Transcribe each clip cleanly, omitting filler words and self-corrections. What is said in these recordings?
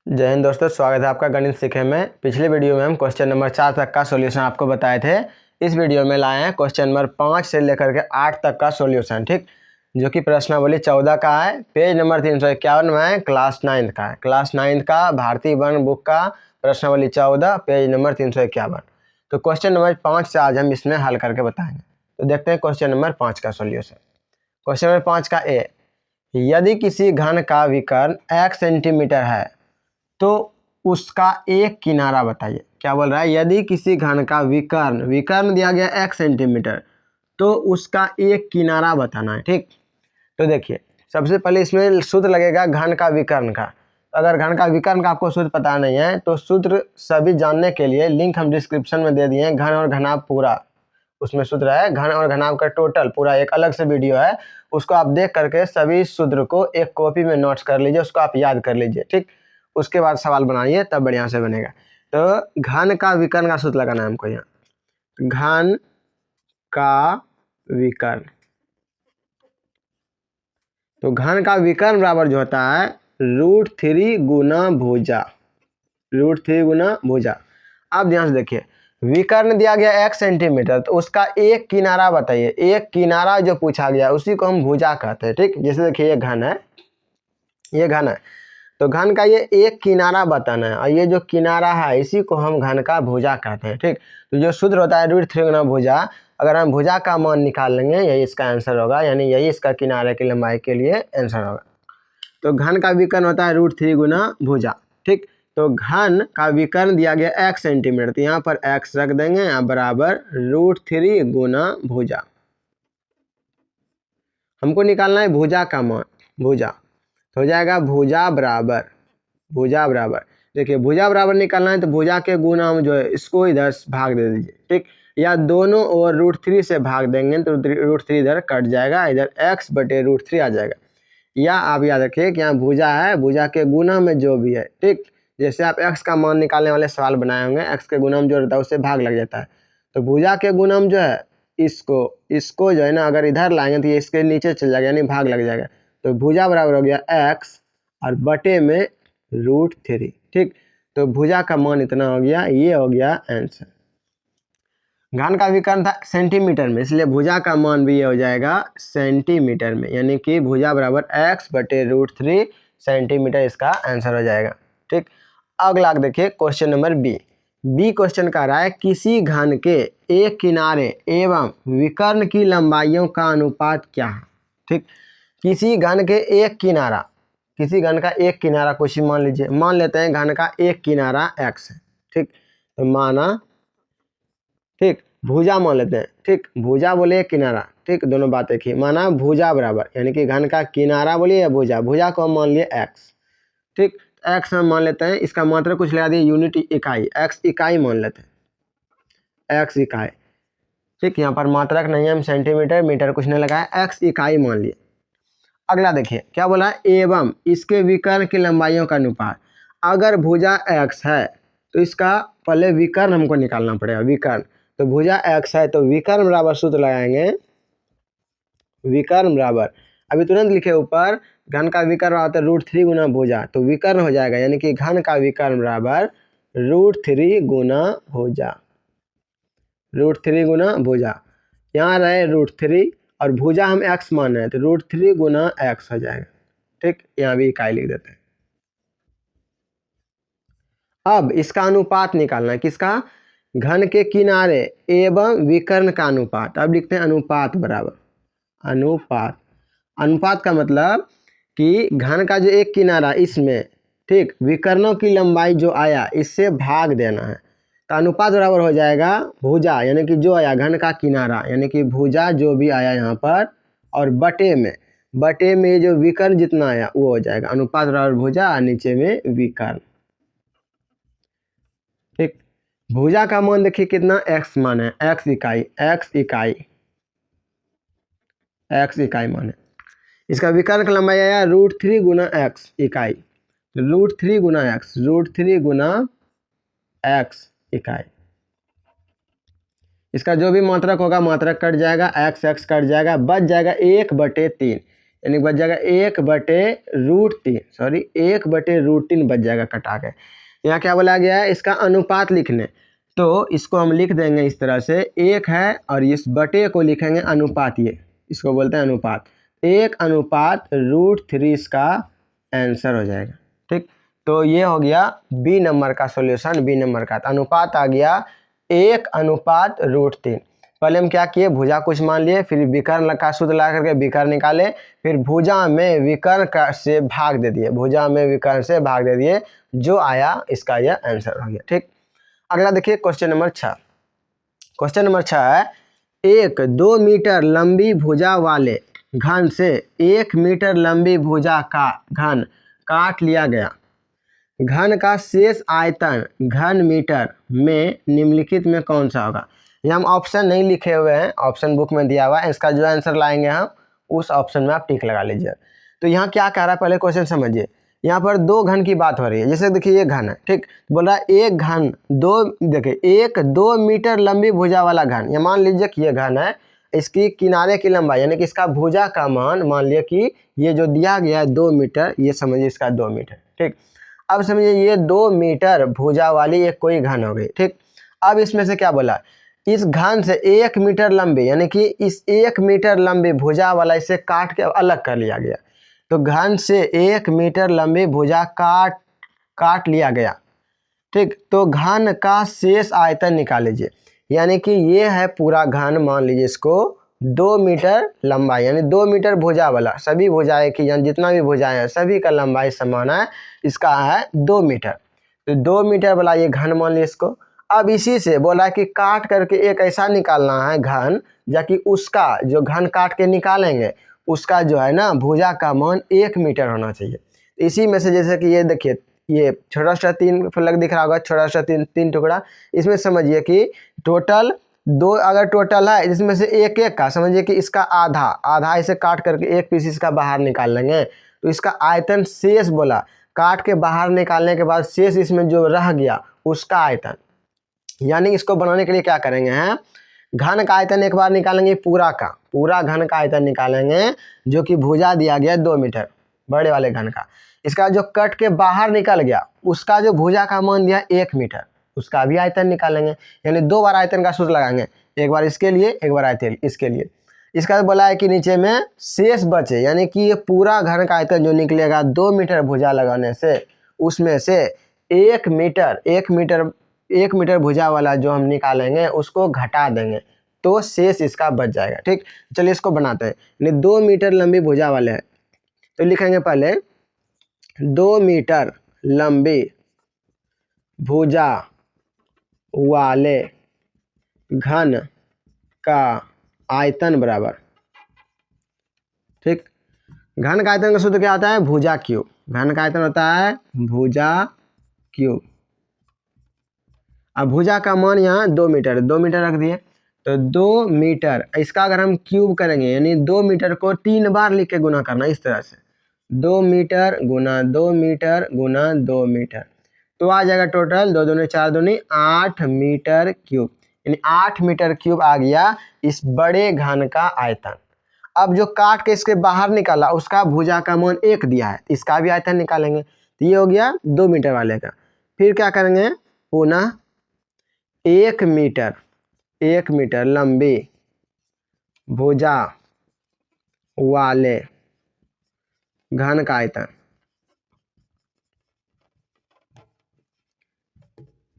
जय हिंद दोस्तों, स्वागत है आपका गणित सीखे में। पिछले वीडियो में हम क्वेश्चन नंबर 4 तक का सॉल्यूशन आपको बताए थे। इस वीडियो में लाए हैं क्वेश्चन नंबर 5 से लेकर के 8 तक का सॉल्यूशन, ठीक, जो कि प्रश्नावली 14 का है। पेज नंबर 351 में है, क्लास 9 का है। क्लास 9 का भारतीय वन बुक का प्रश्नावली 14, पेज नंबर 351। तो क्वेश्चन नंबर 5 से आज हम इसमें हल करके बताएंगे। तो देखते हैं क्वेश्चन नंबर 5 का सॉल्यूशन। क्वेश्चन नंबर 5 का ए, यदि किसी घन का विकर्ण x सेंटीमीटर है तो उसका एक किनारा बताइए। क्या बोल रहा है? यदि किसी घन का विकर्ण दिया गया x सेंटीमीटर तो उसका एक किनारा बताना है, ठीक। तो देखिए, सबसे पहले इसमें सूत्र लगेगा घन का विकर्ण का। अगर घन का विकर्ण का आपको सूत्र पता नहीं है तो सूत्र सभी जानने के लिए लिंक हम डिस्क्रिप्शन में दे दिए हैं। घन और घनाभ पूरा उसमें सूत्र है, घन और घनाभ का टोटल पूरा एक अलग से वीडियो है। उसको आप देख करके सभी सूत्र को एक कॉपी में नोट्स कर लीजिए, उसको आप याद कर लीजिए, ठीक। उसके बाद सवाल बनाइए, तब बढ़िया से बनेगा। तो घन का विकर्ण का सूत्र लगाना है हमको यहाँ। घन का विकर्ण, तो घन का विकर्ण बराबर जो होता है √3 गुना भुजा, √3 गुना भुजा। अब ध्यान से देखिए, विकर्ण दिया गया x सेंटीमीटर, तो उसका एक किनारा बताइए। एक किनारा जो पूछा गया उसी को हम भुजा कहते हैं, ठीक। जैसे देखिए ये घन है, ये घन है, तो घन का ये एक किनारा बताना है और ये जो किनारा है इसी को हम घन का भुजा कहते हैं, ठीक। तो जो सूत्र होता है √3 गुना भुजा, अगर हम भुजा का मान निकाल लेंगे यही इसका आंसर होगा, यानी यही इसका किनारे की लंबाई के लिए आंसर होगा। तो घन का विकर्ण होता है √3 गुना भुजा, ठीक। तो घन का विकर्ण दिया गया x सेंटीमीटर, तो यहाँ पर x रख देंगे, यहाँ बराबर √3 गुना भुजा। हमको निकालना है भुजा का मान, भुजा तो हो जाएगा भुजा बराबर देखिए, भुजा बराबर निकालना है तो भुजा के गुना हम जो है इसको इधर भाग दे दीजिए, ठीक। या दोनों ओर √3 से भाग देंगे तो √3 इधर कट जाएगा, इधर x बटे √3 आ जाएगा। या आप याद रखिए कि यहाँ भुजा है, भुजा के गुना में जो भी है, ठीक। जैसे आप x का मान निकालने वाले सवाल बनाए होंगे, x के गुना में जो रहता है उससे भाग लग जाता है। तो भुजा के गुना में जो है इसको जो है ना, अगर इधर लाएंगे तो ये इसके नीचे चल जाएगा, यानी भाग लग जाएगा। तो भुजा बराबर हो गया x और बटे में √3, ठीक। तो भुजा का मान इतना हो गया, ये हो गया आंसर। घन का विकर्ण था सेंटीमीटर में, इसलिए भुजा का मान भी ये हो जाएगा सेंटीमीटर में, यानी कि भुजा बराबर x बटे √3 सेंटीमीटर इसका आंसर हो जाएगा, ठीक। अगला देखिए क्वेश्चन नंबर बी क्वेश्चन कह रहा है किसी घन के एक किनारे एवं विकर्ण की लंबाइयों का अनुपात क्या है, ठीक। किसी घन के एक किनारा, किसी घन का एक किनारा कुछ मान लीजिए, मान लेते हैं घन का एक किनारा x है, ठीक। तो माना, ठीक, भुजा मान लेते हैं, ठीक। भुजा बोले किनारा, ठीक, दोनों बात एक ही। माना भुजा बराबर, यानी कि घन का किनारा बोलिए या भुजा, भुजा को हम मान लिए x, ठीक। x हम मान लेते हैं, इसका मात्रा कुछ लगा दिए यूनिट इकाई, x इकाई मान लेते हैं, x इकाई, ठीक। यहाँ पर मात्रक नहीं है, हम सेंटीमीटर मीटर कुछ नहीं लगाया, x इकाई मान लिए। अगला देखिए क्या बोला है, एवं इसके विकर्ण की लंबाइयों का अनुपात। अगर भुजा x है तो इसका पहले विकर्ण हमको निकालना पड़ेगा, विकर्ण। तो भुजा x है तो विकर्ण बराबर सूत्र लगाएंगे, विकर्ण बराबर, अभी तुरंत लिखे ऊपर, घन का विकर्ण होता है √3 गुना भुजा, तो विकर्ण हो जाएगा, यानी कि घन का विकर्ण बराबर √3 गुना भुजा, √3 गुना भुजा। यहाँ रहे √3 और भुजा हम x मान रहे हैं तो √3 गुना x हो जाएगा, ठीक। यहाँ भी इकाई लिख देते हैं। अब इसका अनुपात निकालना है, किसका? घन के किनारे एवं विकर्ण का अनुपात। अब लिखते हैं अनुपात बराबर, अनुपात, अनुपात का मतलब कि घन का जो एक किनारा इसमें, ठीक, विकर्णों की लंबाई जो आया इससे भाग देना है। तो अनुपात बराबर हो जाएगा भुजा, यानी कि जो आया घन का किनारा, यानी कि भुजा जो भी आया यहाँ पर, और बटे में जो विकर्ण जितना आया वो हो जाएगा। अनुपात बराबर भुजा और नीचे में विकर्ण, ठीक। भुजा का मान देखिए कितना, x मान है, x इकाई मान है। इसका विकर्ण का लंबाई आया √3 गुना x इकाई, √3 गुना x इकाई। इसका जो भी मात्रक होगा मात्रक कट जाएगा, x कट जाएगा, बच जाएगा 1/3, यानी बच जाएगा 1/√3, सॉरी 1/√3 बच जाएगा कटा के। यहाँ क्या बोला गया है, इसका अनुपात लिखने, तो इसको हम लिख देंगे इस तरह से, 1 है और इस बटे को लिखेंगे अनुपात, ये इसको बोलते हैं अनुपात, 1/√3 इसका आंसर हो जाएगा। ठीक, तो ये हो गया बी नंबर का सॉल्यूशन, बी नंबर का अनुपात आ गया 1/√3। पहले हम क्या किए, भुजा कुछ मान लिए, फिर विकर्ण का सूत्र ला करके विकर्ण निकाले, फिर भुजा में विकर्ण से भाग दे दिए, भुजा में विकर्ण से भाग दे दिए, जो आया इसका यह आंसर हो गया। ठीक, अगला देखिए क्वेश्चन नंबर 6। क्वेश्चन नंबर 6 है, एक 2 मीटर लंबी भुजा वाले घन से 1 मीटर लंबी भुजा का घन काट लिया गया। घन का शेष आयतन घन मीटर में निम्नलिखित में कौन सा होगा। ये हम ऑप्शन नहीं लिखे हुए हैं, ऑप्शन बुक में दिया हुआ है, इसका जो आंसर लाएंगे हम उस ऑप्शन में आप टिक लगा लीजिए। तो यहाँ क्या कह रहा है, पहले क्वेश्चन समझिए। यहाँ पर 2 घन की बात हो रही है, जैसे देखिए ये घन है, ठीक, बोल रहा है एक घन 2, देखिए एक 2 मीटर लंबी भुजा वाला घन, या मान लीजिए कि ये घन है, इसकी किनारे की लंबाई यानी कि इसका भुजा का मान मान लिया कि ये जो दिया गया है 2 मीटर, ये समझिए इसका 2 मीटर। ठीक, अब समझिए ये 2 मीटर भुजा वाली एक कोई घन हो गई। ठीक, अब इसमें से क्या बोला, इस घन से 1 मीटर लंबी, यानी कि इस 1 मीटर लंबी भुजा वाला इसे काट के अलग कर लिया गया। तो घन से 1 मीटर लंबी भुजा काट लिया गया। ठीक, तो घन का शेष आयतन निकाल लीजिए, यानी कि ये है पूरा घन, मान लीजिए इसको 2 मीटर लंबाई, यानी 2 मीटर भुजा वाला, सभी भुजाएं की यानी जितना भी भुजाएं हैं सभी का लंबाई समान है, इसका है 2 मीटर। तो 2 मीटर वाला ये घन मान लीजिए इसको। अब इसी से बोला कि काट करके एक ऐसा निकालना है घन, जाकि उसका जो घन काट के निकालेंगे उसका जो है ना भुजा का मान 1 मीटर होना चाहिए। इसी में से जैसे कि ये देखिए, ये छोटा सा 3 फलक दिख रहा होगा, छोटा सा 3 टुकड़ा, इसमें समझिए कि टोटल 2 अगर टोटल है, इसमें से एक एक का समझिए कि इसका आधा इसे काट करके एक पीस इसका बाहर निकाल लेंगे, तो इसका आयतन शेष बोला, काट के बाहर निकालने के बाद शेष इसमें जो रह गया उसका आयतन, यानी इसको बनाने के लिए क्या करेंगे हैं, घन का आयतन एक बार निकालेंगे, पूरा घन का आयतन निकालेंगे, जो कि भुजा दिया गया 2 मीटर बड़े वाले घन का, इसका जो कट के बाहर निकल गया उसका जो भुजा का मान दिया 1 मीटर, उसका भी आयतन निकालेंगे, यानी 2 बार आयतन का सूत्र लगाएंगे, एक बार इसके लिए एक बार आयतन इसके लिए। इसका बोला है कि नीचे में शेष बचे, यानी कि ये पूरा घन का आयतन जो निकलेगा 2 मीटर भुजा लगाने से, उसमें से 1 मीटर भुजा वाला जो हम निकालेंगे उसको घटा देंगे, तो शेष इसका बच जाएगा। ठीक, चलिए इसको बनाते हैं। यानी 2 मीटर लंबी भुजा वाले हैं, तो लिखेंगे पहले 2 मीटर लंबी भुजा वाले घन का आयतन बराबर, ठीक, घन का आयतन का सूत्र क्या होता है, भुजा क्यूब, घन का आयतन होता है भुजा क्यूब। अब भुजा का मान यहाँ 2 मीटर, 2 मीटर रख दिए, तो 2 मीटर, इसका अगर हम क्यूब करेंगे यानी 2 मीटर को 3 बार लिख के गुना करना, इस तरह से 2 मीटर गुना 2 मीटर गुना 2 मीटर, तो आ जाएगा टोटल 2 दूनी 4 दूनी 8 मीटर क्यूब, यानी 8 मीटर क्यूब आ गया इस बड़े घन का आयतन। अब जो काट के इसके बाहर निकाला उसका भुजा का मान 1 दिया है, इसका भी आयतन निकालेंगे, तो ये हो गया 2 मीटर वाले का। फिर क्या करेंगे, पुनः 1 मीटर लंबी भुजा वाले घन का आयतन,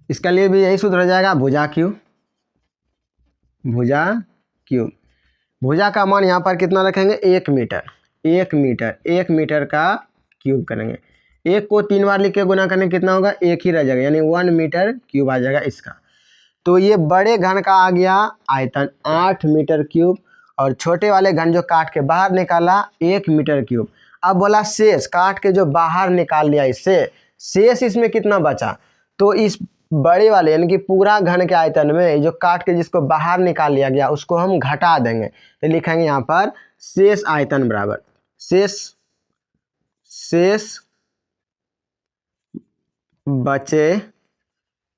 इसके लिए भी यही सूत्र हो जाएगा, भुजा क्यूब। भुजा का मान यहाँ पर कितना रखेंगे, 1 मीटर का क्यूब करेंगे, 1 को 3 बार लिख के गुना करने कितना होगा, 1 ही रह जाएगा, यानी 1 मीटर क्यूब आ जाएगा इसका। तो ये बड़े घन का आ गया आयतन 8 मीटर क्यूब, और छोटे वाले घन जो काट के बाहर निकाला 1 मीटर क्यूब। अब बोला शेष, काट के जो बाहर निकाल लिया इससे शेष इसमें कितना बचा, तो इस बड़े वाले यानी कि पूरा घन के आयतन में जो काट के जिसको बाहर निकाल लिया गया उसको हम घटा देंगे, तो लिखेंगे यहाँ पर शेष आयतन बराबर शेष बचे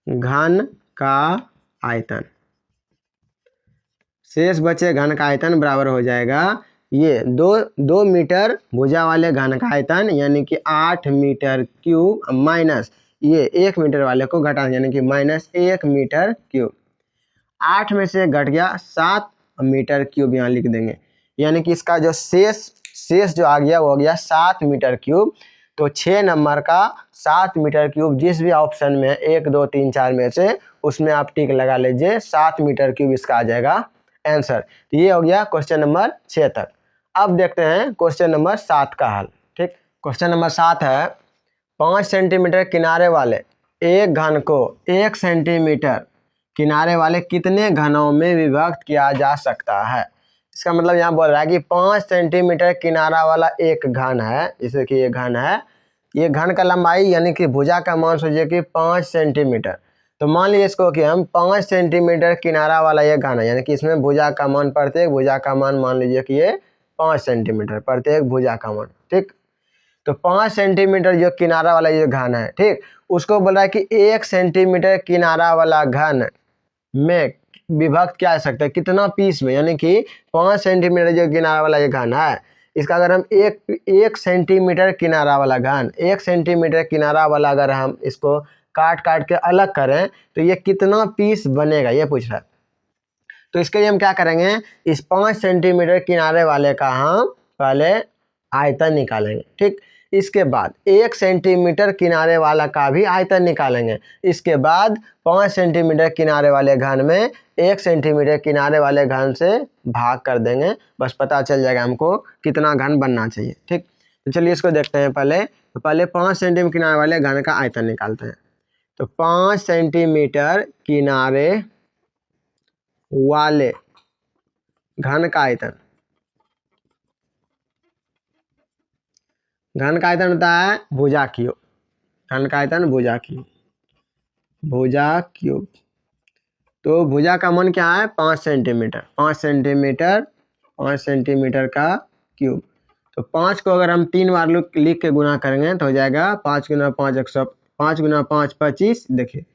घन का आयतन, शेष बचे घन का आयतन बराबर हो जाएगा ये 2 मीटर भुजा वाले घन का आयतन यानी कि 8 मीटर क्यूब माइनस ये 1 मीटर वाले को घटा यानी कि माइनस 1 मीटर क्यूब। 8 में से घट गया 7 मीटर क्यूब, यहाँ लिख देंगे। यानी कि इसका जो शेष जो आ गया वो हो गया 7 मीटर क्यूब। तो 6 नंबर का 7 मीटर क्यूब जिस भी ऑप्शन में 1 2 3 4 में से उसमें आप टिक लगा लीजिए, 7 मीटर क्यूब इसका आ जाएगा आंसर। तो ये हो गया क्वेश्चन नंबर 6 तक। अब देखते हैं क्वेश्चन नंबर 7 का हल। ठीक, क्वेश्चन नंबर 7 है 5 सेंटीमीटर किनारे वाले एक घन को 1 सेंटीमीटर किनारे वाले कितने घनों में विभक्त किया जा सकता है। इसका मतलब यहाँ बोल रहा है कि 5 सेंटीमीटर किनारा वाला एक घन है, जैसे कि ये घन है, ये घन का लंबाई यानी कि भुजा का मान सोचिए कि 5 सेंटीमीटर। तो मान लीजिए इसको कि हम 5 सेंटीमीटर किनारा वाला ये घन है, यानी कि इसमें भुजा का मान प्रत्येक भुजा का मान लीजिए कि ये 5 सेंटीमीटर प्रत्येक भुजा का मान। ठीक, तो 5 सेंटीमीटर जो किनारा वाला ये घन है, ठीक, उसको बोल रहा है कि 1 सेंटीमीटर किनारा वाला घन में विभक्त किया जा सकता है कितना पीस में, यानी कि 5 सेंटीमीटर जो किनारा वाला ये घन है, इसका अगर हम एक सेंटीमीटर किनारा वाला घन 1 सेंटीमीटर किनारा वाला अगर हम इसको काट के अलग करें तो ये कितना पीस बनेगा ये पूछ रहा है। तो इसके लिए हम क्या करेंगे, इस 5 सेंटीमीटर किनारे वाले का हम पहले आयतन निकालेंगे। ठीक, इसके बाद 1 सेंटीमीटर किनारे वाला का भी आयतन निकालेंगे। इसके बाद 5 सेंटीमीटर किनारे वाले घन में 1 सेंटीमीटर किनारे वाले घन से भाग कर देंगे, बस पता चल जाएगा हमको कितना घन बनना चाहिए। ठीक, तो चलिए इसको देखते हैं। पहले 5 सेंटीमीटर किनारे वाले घन का आयतन निकालते हैं। तो 5 सेंटीमीटर किनारे वाले घन का आयतन, घन का आयतन होता है भुजा क्यूब, घन का आयतन भुजा क्यूब। तो भुजा का मान क्या है 5 सेंटीमीटर, 5 सेंटीमीटर का क्यूब। तो 5 को अगर हम 3 बार लिख के गुना करेंगे तो हो जाएगा 5 गुना 5 5 गुना 5 25। देखिए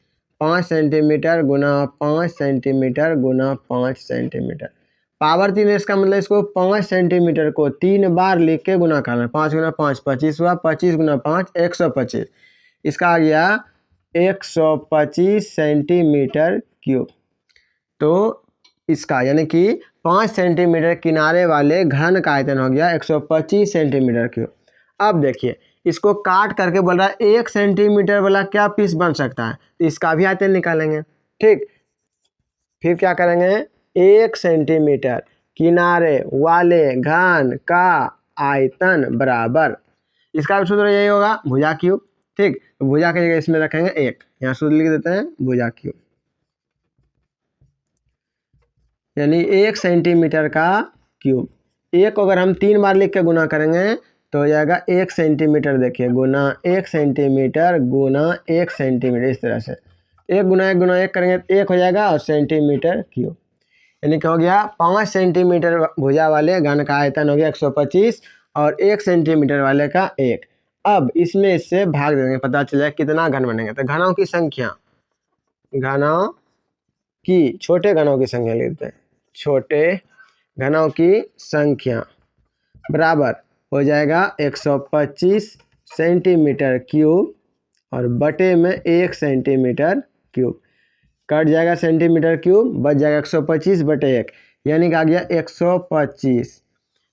5 सेंटीमीटर गुना 5 सेंटीमीटर गुना 5 सेंटीमीटर पावर 3 है। इसका मतलब इसको 5 सेंटीमीटर को 3 बार लिख के गुना करना है। 5 गुना 5 25 हुआ, 25 गुना 5 125, इसका आ गया 125 सेंटीमीटर क्यूब। तो इसका यानी कि 5 सेंटीमीटर किनारे वाले घन का आयतन हो गया 125 सेंटीमीटर क्यूब। अब देखिए इसको काट करके बोल रहा है 1 सेंटीमीटर वाला क्या पीस बन सकता है, तो इसका भी आयतन निकालेंगे। ठीक, फिर क्या करेंगे, 1 सेंटीमीटर किनारे वाले घन का आयतन बराबर, इसका भी सूत्र यही होगा भुजा क्यूब। ठीक, तो भुजा की जगह इसमें रखेंगे 1, यहाँ सूत्र लिख देते हैं भुजा क्यूब, यानी 1 सेंटीमीटर का क्यूब। 1 को अगर हम 3 बार लिख के गुना करेंगे तो हो जाएगा 1 सेंटीमीटर, देखिए गुना 1 सेंटीमीटर गुना 1 सेंटीमीटर, इस तरह से 1 गुना 1 करेंगे तो 1 हो जाएगा और सेंटीमीटर क्यूब, यानी कि हो गया 5 सेंटीमीटर भुजा वाले घन का आयतन हो गया 125 और 1 सेंटीमीटर वाले का 1। अब इसमें इससे भाग देंगे, पता चल जाए कितना घन बनेंगे। तो घनों की संख्या, घनों की छोटे घनों की संख्या लेते हैं, छोटे घनों की संख्या बराबर हो जाएगा 125 सेंटीमीटर क्यूब और बटे में 1 सेंटीमीटर क्यूब, कट जाएगा सेंटीमीटर क्यूब, बच जाएगा 125 बटे 1, यानी कि आ गया 125।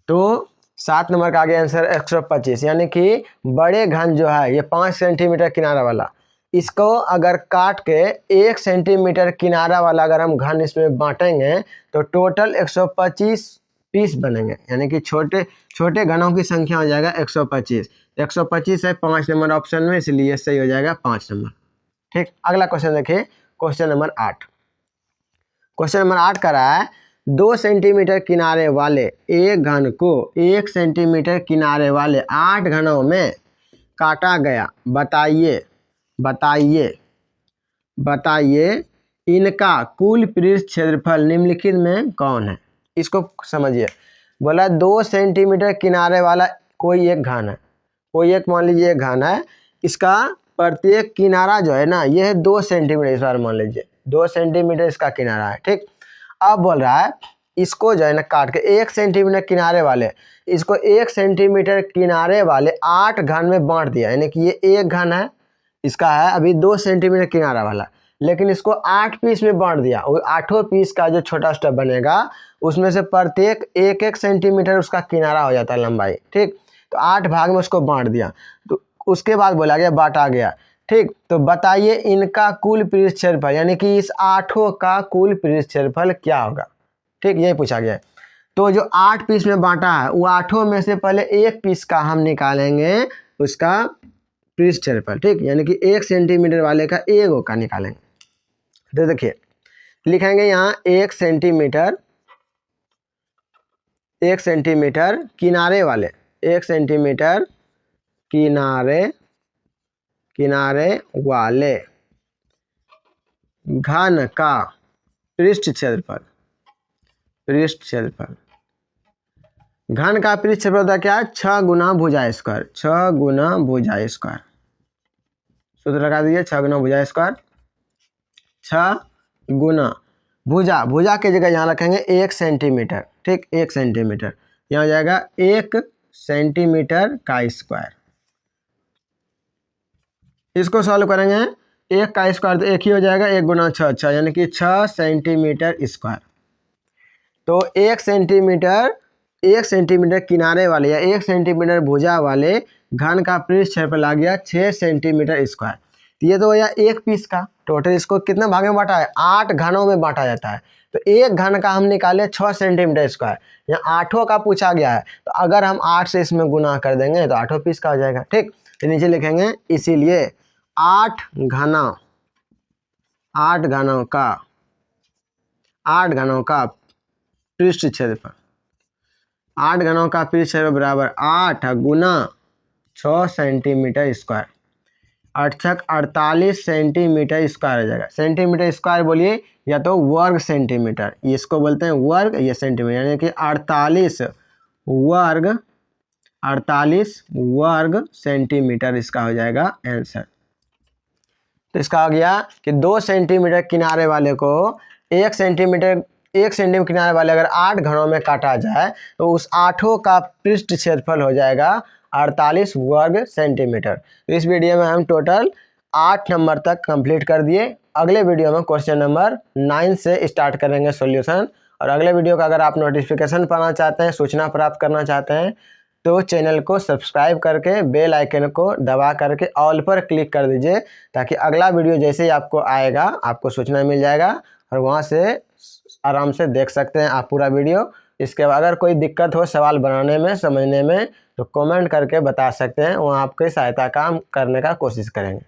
तो 7 नंबर का आ गया आंसर 125, यानी कि बड़े घन जो है ये 5 सेंटीमीटर किनारा वाला, इसको अगर काट के 1 सेंटीमीटर किनारा वाला अगर हम घन इसमें बांटेंगे तो टोटल 125 पीस बनेंगे, यानी कि छोटे घनों की संख्या हो जाएगा 125। 125 है 5 नंबर ऑप्शन में, इसलिए सही हो जाएगा 5 नंबर। ठीक, अगला क्वेश्चन देखिए, क्वेश्चन नंबर 8। क्वेश्चन नंबर 8 कर रहा है 2 सेंटीमीटर किनारे वाले एक घन को 1 सेंटीमीटर किनारे वाले 8 घनों में काटा गया, बताइए इनका कुल पृष्ठ क्षेत्रफल निम्नलिखित में कौन है। इसको समझिए, बोला 2 सेंटीमीटर किनारे वाला कोई एक घन है, कोई एक मान लीजिए घन है, इसका प्रत्येक किनारा जो है ना ये है 2 सेंटीमीटर, इस बार मान लीजिए 2 सेंटीमीटर इसका किनारा है। ठीक, अब बोल रहा है इसको जो है ना काट के 1 सेंटीमीटर किनारे वाले, इसको 1 सेंटीमीटर किनारे वाले 8 घन में बांट दिया, यानी कि ये 1 घन है, इसका है अभी 2 सेंटीमीटर किनारा वाला, लेकिन इसको 8 पीस में बांट दिया। वो 8 पीस का जो छोटा स्टेप बनेगा उसमें से प्रत्येक 1-1 सेंटीमीटर उसका किनारा हो जाता है लंबाई, ठीक। तो 8 भाग में उसको बांट दिया। तो उसके बाद बोला गया बांटा गया, ठीक। तो बताइए इनका कुल पृष्ठ क्षेत्रफल, यानी कि इस 8 का कुल पृष्ठ क्षेत्रफल क्या होगा, ठीक, यही पूछा गया है। तो जो 8 पीस में बांटा है वो 8 में से पहले 1 पीस का हम निकालेंगे उसका पृष्ठ क्षेत्रफल, ठीक, यानी कि 1 सेंटीमीटर वाले का 1 का निकालेंगे। तो देखिए लिखेंगे यहाँ 1 सेंटीमीटर, 1 सेंटीमीटर किनारे वाले, 1 सेंटीमीटर किनारे वाले घन का पृष्ठ क्षेत्रफल, घन का पृष्ठ क्षेत्रफल होता है क्या, 6 गुना भुजा स्क्वायर, 6 गुना भुजा स्क्वायर। सूत्र लगा दीजिए, 6 गुना भुजा स्क्वायर, 6 गुना भुजा के जगह यहाँ रखेंगे 1 सेंटीमीटर, ठीक, 1 सेंटीमीटर, यहाँ हो जाएगा 1 सेंटीमीटर का स्क्वायर। इसको सॉल्व करेंगे, 1 का स्क्वायर तो 1 ही हो जाएगा, 1 गुना 6 6, यानी कि 6 सेंटीमीटर स्क्वायर। तो 1 सेंटीमीटर किनारे वाले या 1 सेंटीमीटर भुजा वाले घन का पृष्ठ क्षेत्रफल आ गया 6 सेंटीमीटर स्क्वायर। ये तो या 1 पीस का, टोटल इसको कितना भाग में बांटा है, 8 घनों में बांटा जाता है। तो 1 घन का हम निकाले 6 सेंटीमीटर स्क्वायर, यहाँ 8 का पूछा गया है, तो अगर हम 8 से इसमें गुना कर देंगे तो 8 पीस का हो जाएगा, ठीक। तो नीचे लिखेंगे इसीलिए 8 घनों का पृष्ठ क्षेत्रफल, 8 घनों का पृष्ठ क्षेत्रफल बराबर 8 गुना 6 सेंटीमीटर स्क्वायर, 8 48 सेंटीमीटर स्क्वायर हो जाएगा। सेंटीमीटर स्क्वायर बोलिए या तो वर्ग सेंटीमीटर, इसको बोलते हैं वर्ग, ये सेंटीमीटर, यानी कि 48 वर्ग सेंटीमीटर इसका हो जाएगा आंसर। तो इसका हो गया कि 2 सेंटीमीटर किनारे वाले को 1 सेंटीमीटर किनारे वाले अगर 8 घनों में काटा जाए तो उस 8 का पृष्ठ क्षेत्रफल हो जाएगा 48 वर्ग सेंटीमीटर। तो इस वीडियो में हम टोटल 8 नंबर तक कंप्लीट कर दिए। अगले वीडियो में क्वेश्चन नंबर 9 से स्टार्ट करेंगे सॉल्यूशन। और अगले वीडियो का अगर आप नोटिफिकेशन पाना चाहते हैं, सूचना प्राप्त करना चाहते हैं, तो चैनल को सब्सक्राइब करके बेल आइकन को दबा करके ऑल पर क्लिक कर दीजिए, ताकि अगला वीडियो जैसे ही आपको आएगा आपको सूचना मिल जाएगा और वहां से आराम से देख सकते हैं आप पूरा वीडियो। इसके बाद अगर कोई दिक्कत हो सवाल बनाने में, समझने में, तो कमेंट करके बता सकते हैं, वहाँ आपकी सहायता काम करने का कोशिश करेंगे।